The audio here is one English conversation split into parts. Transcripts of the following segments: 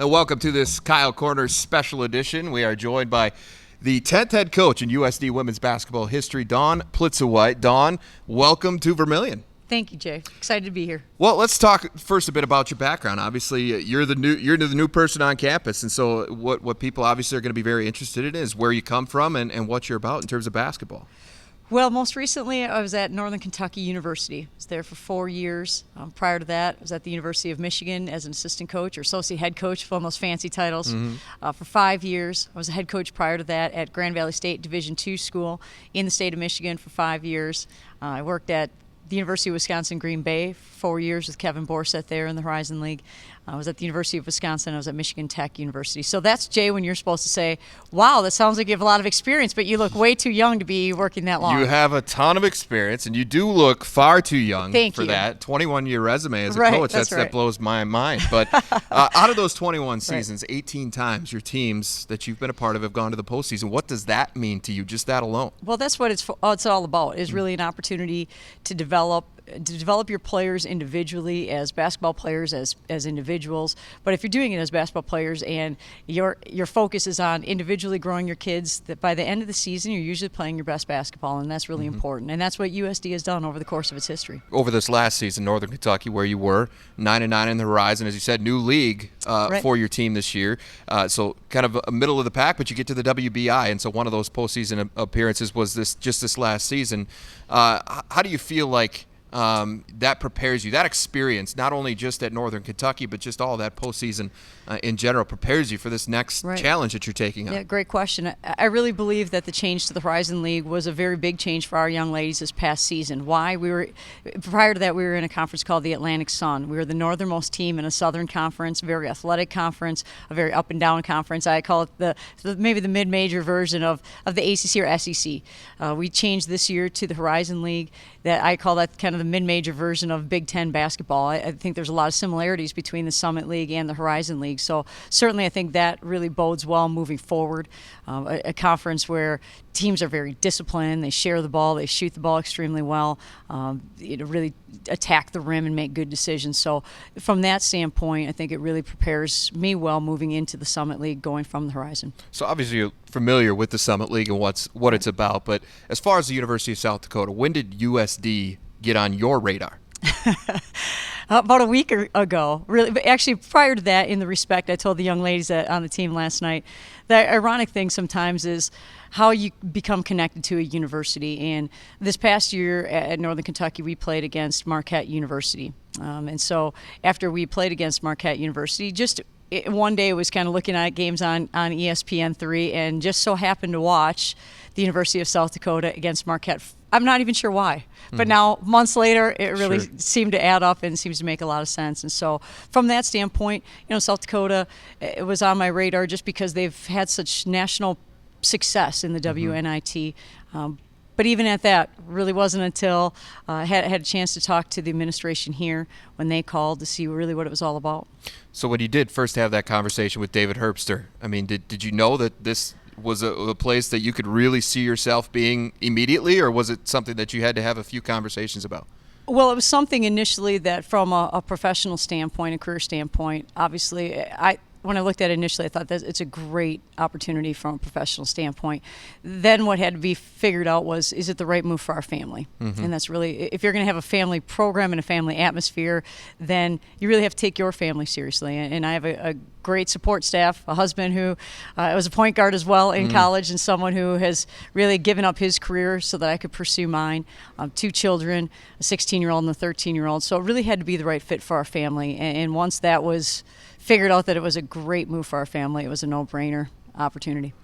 Welcome to this Kyle Corners special edition. We are joined by the 10th head coach in USD women's basketball history, Dawn Plitzuweit. Dawn, welcome to Vermilion. Thank you, Jay. Excited to be here. Well, let's talk first a bit about your background. Obviously, you're the new person on campus, and so what people obviously are going to be very interested in is where you come from and what you're about in terms of basketball. Well, most recently, I was at Northern Kentucky University. I was there for 4 years. Prior to that, I was at the University of Michigan as an assistant coach or associate head coach, one of those fancy titles, for 5 years. I was a head coach prior to that at Grand Valley State Division II School in the state of Michigan for 5 years. I worked at the University of Wisconsin-Green Bay for 4 years with Kevin Borseth there in the Horizon League. I was at the University of Wisconsin. I was at Michigan Tech University. So that's, Jay, when you're supposed to say, wow, that sounds like you have a lot of experience, but you look way too young to be working that long. You have a ton of experience, and you do look far too young for that. 21-year resume as a coach, that blows my mind. But out of those 21 seasons, 18 times your teams that you've been a part of have gone to the postseason. What does that mean to you, just that alone? Well, that's what it's all about, is really an opportunity to develop your players individually as basketball players, as individuals. But if you're doing it as basketball players and your focus is on individually growing your kids, that by the end of the season you're usually playing your best basketball, and that's really important. And that's what USD has done over the course of its history. Over this last season, Northern Kentucky, where you were 9-9 in the Horizon, as you said, new league for your team this year. So kind of a middle of the pack, but you get to the WBI, and so one of those postseason appearances was this last season. How do you feel like that prepares you, that experience, not only just at Northern Kentucky, but just all that postseason in general, prepares you for this next challenge that you're taking on? Yeah, great question. I really believe that the change to the Horizon League was a very big change for our young ladies this past season. Why? Prior to that, we were in a conference called the Atlantic Sun. We were the northernmost team in a Southern Conference, very athletic conference, a very up and down conference. I call it maybe the mid-major version of the ACC or SEC. We changed this year to the Horizon League. That I call that kind of the mid-major version of Big Ten basketball. I think there's a lot of similarities between the Summit League and the Horizon League. So certainly I think that really bodes well moving forward. A conference where teams are very disciplined, they share the ball, they shoot the ball extremely well, really attack the rim and make good decisions. So from that standpoint, I think it really prepares me well moving into the Summit League, going from the Horizon. So obviously you're familiar with the Summit League and what it's about, but as far as the University of South Dakota, when did USD get on your radar? About a week ago, really. But actually, prior to that, in the respect, I told the young ladies on the team last night, the ironic thing sometimes is how you become connected to a university. And this past year at Northern Kentucky, we played against Marquette University. And so after we played against Marquette University, one day it was kind of looking at games on ESPN3 and just so happened to watch the University of South Dakota against Marquette. I'm not even sure why. But now, months later, it really seemed to add up and seems to make a lot of sense. And so from that standpoint, South Dakota, it was on my radar just because they've had such national success in the WNIT. But even at that, really wasn't until I had a chance to talk to the administration here when they called to see really what it was all about. So when you did first have that conversation with David Herbster, I mean, did you know that this was a place that you could really see yourself being immediately, or was it something that you had to have a few conversations about? Well, it was something initially that from a professional standpoint, a career standpoint, obviously, when I looked at it initially, I thought that it's a great opportunity from a professional standpoint. Then what had to be figured out was, is it the right move for our family? And that's really, if you're going to have a family program and a family atmosphere, then you really have to take your family seriously. And I have a great support staff, a husband who was a point guard as well in college, and someone who has really given up his career so that I could pursue mine. 2 children, a 16-year-old and a 13-year-old. So it really had to be the right fit for our family. And once that was figured out that it was a great move for our family, it was a no-brainer opportunity.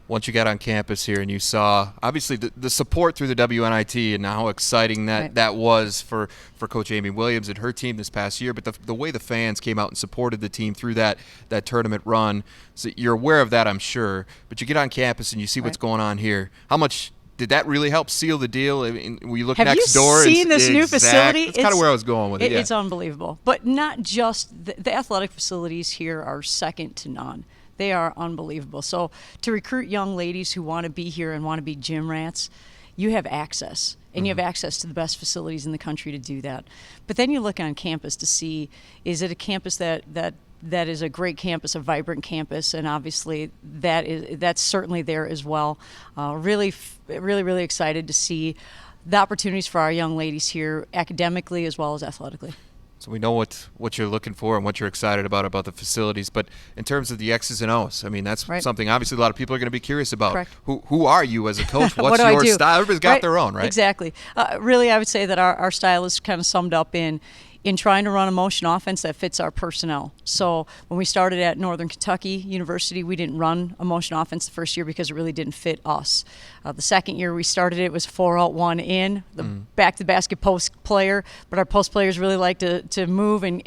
Once you got on campus here and you saw, obviously, the support through the WNIT and how exciting that was for Coach Amy Williams and her team this past year, but the way the fans came out and supported the team through that tournament run, so you're aware of that, I'm sure, but you get on campus and you see what's going on here. How much did that really help seal the deal? I mean, when you look next door, have you seen this new facility? That's kind of where I was going with it. It's unbelievable. But not just the athletic facilities here are second to none. They are unbelievable. So to recruit young ladies who want to be here and want to be gym rats, you have access. And you have access to the best facilities in the country to do that. But then you look on campus to see, is it a campus that that is a great campus, a vibrant campus, and obviously that's certainly there as well. Really excited to see the opportunities for our young ladies here, academically as well as athletically. So we know what you're looking for and what you're excited about the facilities. But in terms of the X's and O's, I mean, that's something obviously a lot of people are going to be curious about. Correct. Who are you as a coach? What's what your style? Everybody's got their own, right? Exactly. Really, I would say that our style is kind of summed up in trying to run a motion offense that fits our personnel. So when we started at Northern Kentucky University, we didn't run a motion offense the first year because it really didn't fit us. The second year we started it was 4 out 1 in, the back to basket post player, but our post players really like to move, and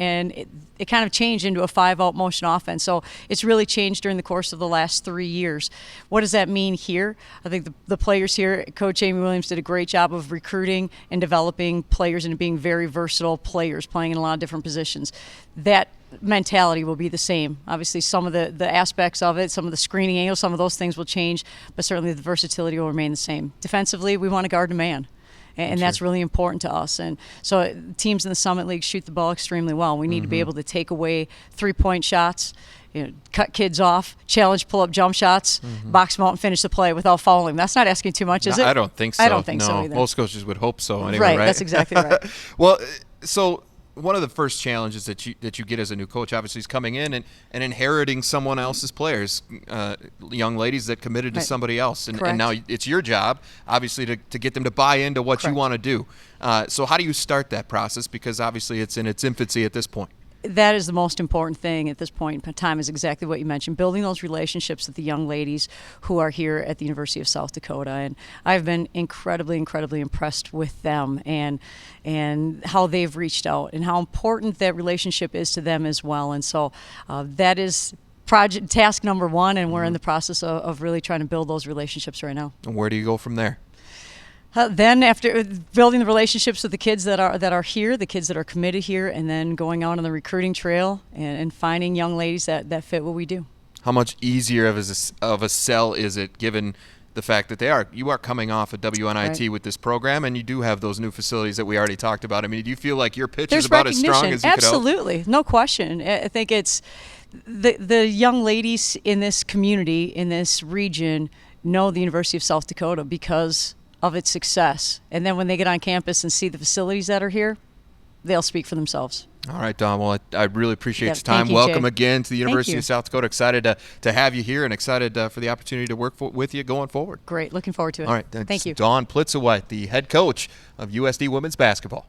it kind of changed into a 5 out motion offense. So it's really changed during the course of the last 3 years. What does that mean here? I think the players here, Coach Amy Williams did a great job of recruiting and developing players into being very versatile players, playing in a lot of different positions. That mentality will be the same. Obviously, some of the aspects of it, some of the screening angles, some of those things will change, but certainly the versatility will remain the same. Defensively, we want to guard the man. And that's really important to us. And so teams in the Summit League shoot the ball extremely well. We need to be able to take away three-point shots, cut kids off, challenge pull-up jump shots, box them out and finish the play without fouling. That's not asking too much, is it? I don't think so. I don't think so either. Most coaches would hope so anyway, right? That's exactly right. Well, so one of the first challenges that you get as a new coach, obviously, is coming in and inheriting someone else's players, young ladies that committed to somebody else. And now it's your job, obviously, to get them to buy into what you want to do. So how do you start that process? Because obviously it's in its infancy at this point. That is the most important thing at this point in time, is exactly what you mentioned, building those relationships with the young ladies who are here at the University of South Dakota. And I've been incredibly impressed with them and how they've reached out and how important that relationship is to them as well. And so that is task number one, and we're in the process of really trying to build those relationships right now. And where do you go from there? Then after building the relationships with the kids that are here, the kids that are committed here, and then going out on the recruiting trail and finding young ladies that fit what we do. How much easier of a sell is it, given the fact that you are coming off a WNIT with this program, and you do have those new facilities that we already talked about? I mean, do you feel like your pitch is about as strong as you could hope? Absolutely, no question. I think it's the young ladies in this community, in this region, know the University of South Dakota because of its success. And then when they get on campus and see the facilities that are here, they'll speak for themselves. All right, Dawn. Well, I really appreciate your time. You, welcome Jay. Again to the University of South Dakota. Excited to have you here and excited for the opportunity to work with you going forward. Great. Looking forward to it. All right. Thank you. Dawn Plitzuweit, the head coach of USD Women's Basketball.